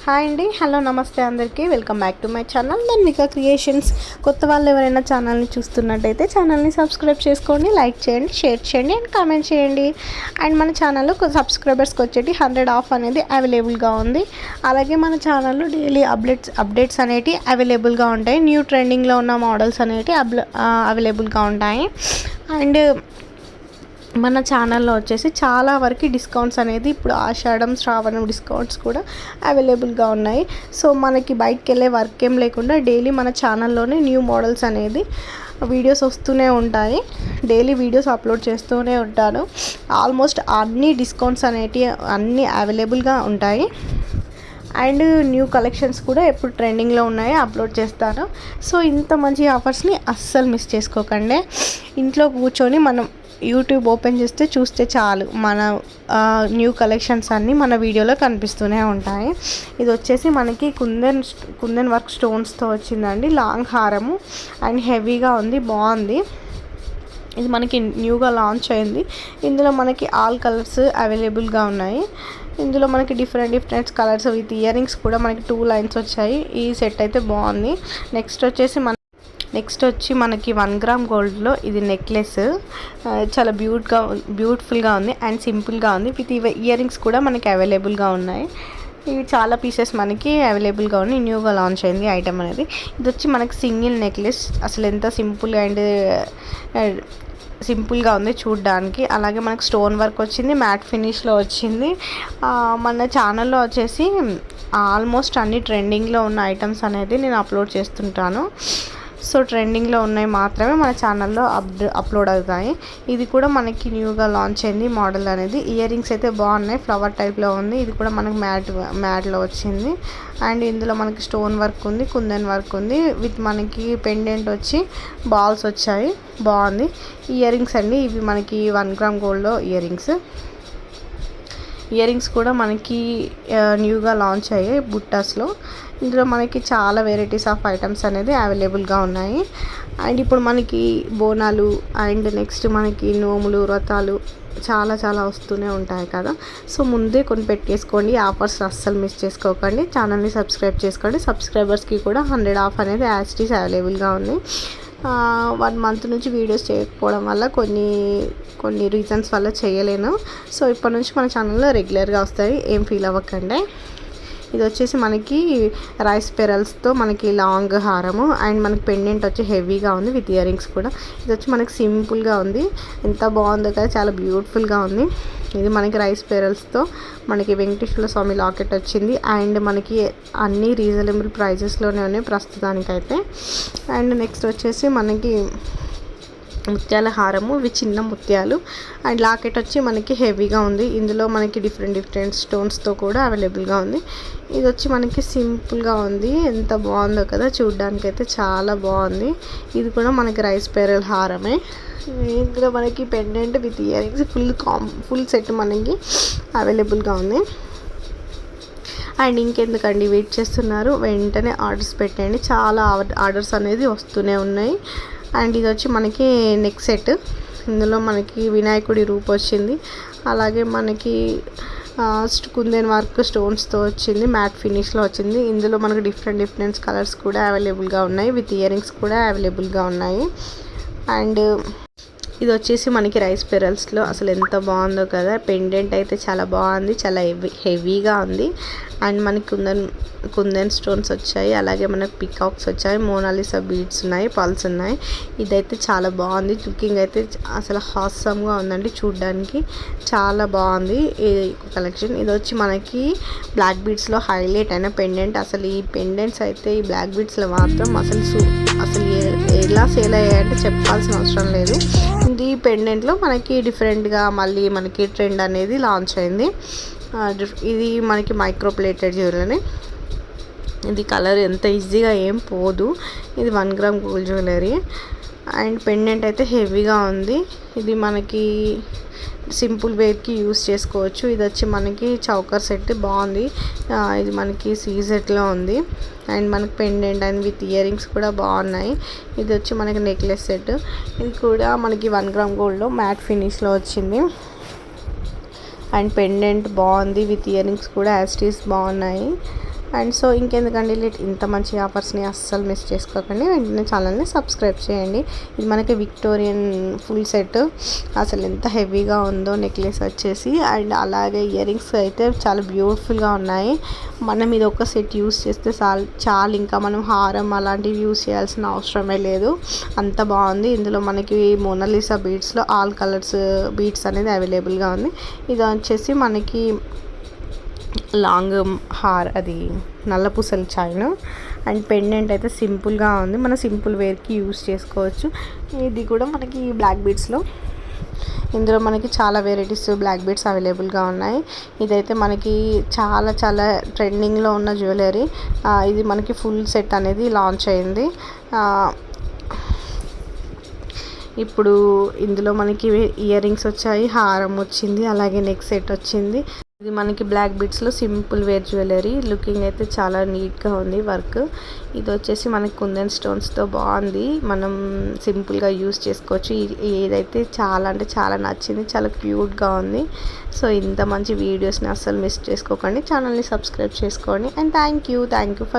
Hi అండి, hello, నమస్తే అందరికీ. Welcome back to my channel Dhanvika creations. కొత్త వాళ్ళు ఎవరైనా ఛానల్ని చూస్తున్నట్టయితే ఛానల్ని సబ్స్క్రైబ్ చేసుకోండి, లైక్ చేయండి, షేర్ చేయండి అండ్ కామెంట్ చేయండి. అండ్ మన ఛానల్లో సబ్స్క్రైబర్స్కి వచ్చేటి 100 ఆఫ్ అనేది అవైలబుల్గా ఉంది. అలాగే మన ఛానల్లో డైలీ అప్డేట్స్ అనేవి అవైలబుల్గా ఉంటాయి. న్యూ ట్రెండింగ్లో ఉన్న మోడల్స్ అనేవి అవైలబుల్గా ఉంటాయి. అండ్ మన ఛానల్లో వచ్చేసి చాలా వరకు డిస్కౌంట్స్ అనేది ఇప్పుడు ఆషాఢం శ్రావణం డిస్కౌంట్స్ కూడా అవైలబుల్గా ఉన్నాయి. సో మనకి బయటకు వెళ్ళే వర్క్ ఏం లేకుండా డైలీ మన ఛానల్లోనే న్యూ మోడల్స్ అనేది వీడియోస్ వస్తూనే ఉంటాయి. డైలీ వీడియోస్ అప్లోడ్ చేస్తూనే ఉంటాను. ఆల్మోస్ట్ అన్ని డిస్కౌంట్స్ అనేటివి అన్నీ అవైలబుల్గా ఉంటాయి. అండ్ న్యూ కలెక్షన్స్ కూడా ఎప్పుడు ట్రెండింగ్లో ఉన్నాయో అప్లోడ్ చేస్తాను. సో ఇంత మంచి ఆఫర్స్ని అస్సలు మిస్ చేసుకోకండి. ఇంట్లో కూర్చొని మనం యూట్యూబ్ ఓపెన్ చూస్తే చాలు మన న్యూ కలెక్షన్స్ అన్నీ మన వీడియోలో కనిపిస్తూనే ఉంటాయి. ఇది వచ్చేసి మనకి కుందన్ వర్క్ స్టోన్స్తో వచ్చిందండి. లాంగ్ హారము అండ్ హెవీగా ఉంది, బాగుంది. ఇది మనకి న్యూగా లాంచ్ అయింది. ఇందులో మనకి ఆల్ కలర్స్ అవైలబుల్గా ఉన్నాయి. ఇందులో మనకి different colours with ear rings కూడా మనకి 2 లైన్స్ వచ్చాయి. ఈ సెట్ అయితే బాగుంది. నెక్స్ట్ వచ్చి మనకి 1 గ్రామ్ గోల్డ్లో ఇది నెక్లెస్ చాలా బ్యూటిఫుల్గా ఉంది అండ్ సింపుల్గా ఉంది. విత్ ఇయర్ రింగ్స్ కూడా మనకి అవైలబుల్గా ఉన్నాయి. ఇవి చాలా పీసెస్ మనకి అవైలబుల్గా ఉన్నాయి. న్యూగా లాంచ్ అయింది ఐటమ్ అనేది. ఇది వచ్చి మనకి సింగిల్ నెక్లెస్, అసలు ఎంత సింపుల్గా ఉంది చూడడానికి. అలాగే మనకి స్టోన్ వర్క్ వచ్చింది, మ్యాట్ ఫినిష్లో వచ్చింది. మన ఛానల్లో వచ్చేసి ఆల్మోస్ట్ అన్ని ట్రెండింగ్లో ఉన్న ఐటమ్స్ అనేది నేను అప్లోడ్ చేస్తుంటాను. సో ట్రెండింగ్లో ఉన్నాయి మాత్రమే మన ఛానల్లో అప్లోడ్ అవుతాయి. ఇది కూడా మనకి న్యూగా లాంచ్ అయింది మోడల్ అనేది. ఇయర్ రింగ్స్ అయితే బాగున్నాయి, ఫ్లవర్ టైప్లో ఉంది. ఇది కూడా మనకి మ్యాట్లో వచ్చింది. అండ్ ఇందులో మనకి స్టోన్ వర్క్ ఉంది, కుందన్ వర్క్ ఉంది. విత్ మనకి పెండెంట్ వచ్చి బాల్స్ వచ్చాయి, బాగుంది. ఇయర్ రింగ్స్ అండి, ఇవి మనకి 1 గ్రామ్ గోల్డ్లో ఇయర్ రింగ్స్ కూడా మనకి న్యూగా లాంచ్ అయ్యాయి బుట్టాస్లో. ఇందులో మనకి చాలా వెరైటీస్ ఆఫ్ ఐటమ్స్ అనేది అవైలబుల్గా ఉన్నాయి. అండ్ ఇప్పుడు మనకి బోనాలు అండ్ నెక్స్ట్ మనకి నోములు, వ్రతాలు చాలా వస్తూనే ఉంటాయి కదా. సో ముందే కొని పెట్టేసుకోండి, ఆఫర్స్ అస్సలు మిస్ చేసుకోకండి. ఛానల్ని సబ్స్క్రైబ్ చేసుకోండి. సబ్స్క్రైబర్స్కి కూడా 100 ఆఫ్ అనేది యాజ్ ఇట్ ఈస్ అవైలబుల్గా ఉంది. 1 మంత్ నుంచి వీడియోస్ చేయకపోవడం వల్ల కొన్ని రీజన్స్ వల్ల చేయలేను. సో ఇప్పటి నుంచి మన ఛానల్లో రెగ్యులర్గా వస్తాయి, ఏం ఫీల్ అవ్వకండి. ఇది వచ్చేసి మనకి రైస్ పెరల్స్తో మనకి లాంగ్ హారము అండ్ మనకి పెండెంట్ వచ్చి హెవీగా ఉంది విత్ ఇయర్ రింగ్స్ కూడా. ఇది వచ్చి మనకి సింపుల్గా ఉంది, ఎంత బాగుందో కదా, చాలా బ్యూటిఫుల్గా ఉంది. ఇది మనకి రైస్ పెరల్స్తో మనకి వెంకటేశ్వర స్వామి లాకెట్ వచ్చింది. అండ్ మనకి అన్నీ రీజనబుల్ ప్రైజెస్లోనే ఉన్నాయి ప్రస్తుతానికైతే. అండ్ నెక్స్ట్ వచ్చేసి మనకి ముత్యాల హారము, ఇవి చిన్న ముత్యాలు. అండ్ లాకెట్ వచ్చి మనకి హెవీగా ఉంది. ఇందులో మనకి డిఫరెంట్ స్టోన్స్తో కూడా అవైలబుల్గా ఉంది. ఇది వచ్చి మనకి సింపుల్గా ఉంది, ఎంత బాగుందో కదా, చూడడానికి అయితే చాలా బాగుంది. ఇది కూడా మనకి రైస్ పెరల్ హారమే. ఇందులో మనకి pendant with ear rings full set మనకి అవైలబుల్గా ఉంది. అండ్ ఇంకెందుకండి వెయిట్ చేస్తున్నారు, వెంటనే ఆర్డర్స్ పెట్టండి. చాలా ఆర్డర్స్ అనేది వస్తూనే ఉన్నాయి. అండ్ ఇది వచ్చి మనకి నెక్ సెట్. ఇందులో మనకి వినాయకుడి రూప్ వచ్చింది. అలాగే మనకి కుందన్ వర్క్ స్టోన్స్తో వచ్చింది, మ్యాట్ ఫినిష్లో వచ్చింది. ఇందులో మనకి డిఫరెంట్ కలర్స్ కూడా అవైలబుల్గా ఉన్నాయి, విత్ ఇయర్ రింగ్స్ కూడా అవైలబుల్గా ఉన్నాయి. అండ్ ఇది వచ్చేసి మనకి రైస్ పెరల్స్లో అసలు ఎంత బాగుందో కదా. పెండెంట్ అయితే చాలా బాగుంది, చాలా హెవీగా ఉంది. అండ్ మనకి కుందన్ స్టోన్స్ వచ్చాయి. అలాగే మనకు పికాక్స్ వచ్చాయి, మోనాలిసా బీడ్స్ ఉన్నాయి, పల్స్ ఉన్నాయి. ఇదైతే చాలా బాగుంది. లుకింగ్ అయితే అసలు హాసమ్గా ఉందండి, చూడడానికి చాలా బాగుంది ఈ కలెక్షన్. ఇది వచ్చి మనకి బ్లాక్ బీడ్స్లో హైలైట్ అయిన పెండెంట్. అసలు ఈ పెండెంట్స్ అయితే ఈ బ్లాక్ బీడ్స్లో మాత్రం అసలు ఎలా సేల్ అయ్యాయంటే చెప్పాల్సిన అవసరం లేదు. ఇది పెండెంట్లో మనకి డిఫరెంట్గా మళ్ళీ మనకి ట్రెండ్ అనేది లాంచ్ అయింది. ఇది మనకి మైక్రో ప్లేటెడ్ జ్యువెలరీ. ఇది కలర్ ఎంత ఈజీగా ఏం పోదు. ఇది 1 gram gold jewellery. And pendant అయితే హెవీగా ఉంది. ఇది మనకి సింపుల్ వేర్కి యూస్ చేసుకోవచ్చు. ఇది వచ్చి మనకి చౌకర్ సెట్, బాగుంది. ఇది మనకి సీజెట్లో ఉంది. అండ్ మనకి pendant and with ear rings కూడా బాగున్నాయి. ఇది వచ్చి మనకి నెక్లెస్ సెట్. ఇది కూడా మనకి 1 గ్రామ్ గోల్డ్లో మ్యాట్ ఫినిష్లో వచ్చింది. అండ్ పెండెంట్ బాగుంది, విత్ ఇయర్ రింగ్స్ కూడా యాజ్ ఇట్ ఈస్ బాగున్నాయి. అండ్ సో ఇంకెందుకండి ఇంత మంచి ఆఫర్స్ని అస్సలు మిస్ చేసుకోకండి, వెంటనే ఛానల్ని సబ్స్క్రైబ్ చేయండి. ఇది మనకి విక్టోరియన్ ఫుల్ సెట్, అసలు ఎంత హెవీగా ఉందో నెక్లెస్ వచ్చేసి. అండ్ అలాగే ఇయర్ రింగ్స్ అయితే చాలా బ్యూటిఫుల్గా ఉన్నాయి. మనం ఇది ఒక సెట్ యూస్ చేస్తే చాలు, ఇంకా మనం హారం అలాంటివి యూస్ చేయాల్సిన అవసరమే లేదు, అంత బాగుంది. ఇందులో మనకి మోనాలిసా బీడ్స్లో ఆల్ కలర్స్ బీడ్స్ అనేది అవైలబుల్గా ఉంది. ఇది వచ్చేసి మనకి లాంగ్ అది నల్ల పూసల చైన్. అండ్ పెండెంట్ అయితే సింపుల్గా ఉంది, మన సింపుల్ వేర్కి యూస్ చేసుకోవచ్చు. ఇది కూడా మనకి బ్లాక్ బీడ్స్లో, ఇందులో మనకి చాలా వెరైటీస్ బ్లాక్ బీడ్స్ అవైలబుల్గా ఉన్నాయి. ఇదైతే మనకి చాలా చాలా ట్రెండింగ్లో ఉన్న జ్యువెలరీ. ఇది మనకి ఫుల్ సెట్ అనేది లాంచ్ అయింది. ఇప్పుడు ఇందులో మనకి ఇయర్ రింగ్స్ వచ్చాయి, హారం వచ్చింది, అలాగే నెక్ సెట్ వచ్చింది. ఇది మనకి బ్లాక్ బీడ్స్లో సింపుల్ వేర్ జ్యువెలరీ. లుకింగ్ అయితే చాలా నీట్గా ఉంది వర్క్. ఇది వచ్చేసి మనకి కుందన్ స్టోన్స్తో బాగుంది, మనం సింపుల్గా యూస్ చేసుకోవచ్చు. ఏదైతే చాలా అంటే చాలా నచ్చింది, చాలా క్యూట్గా ఉంది. సో ఇంత మంచి వీడియోస్ని అస్సలు మిస్ చేసుకోకండి, ఛానల్ని సబ్స్క్రైబ్ చేసుకోండి. And thank you for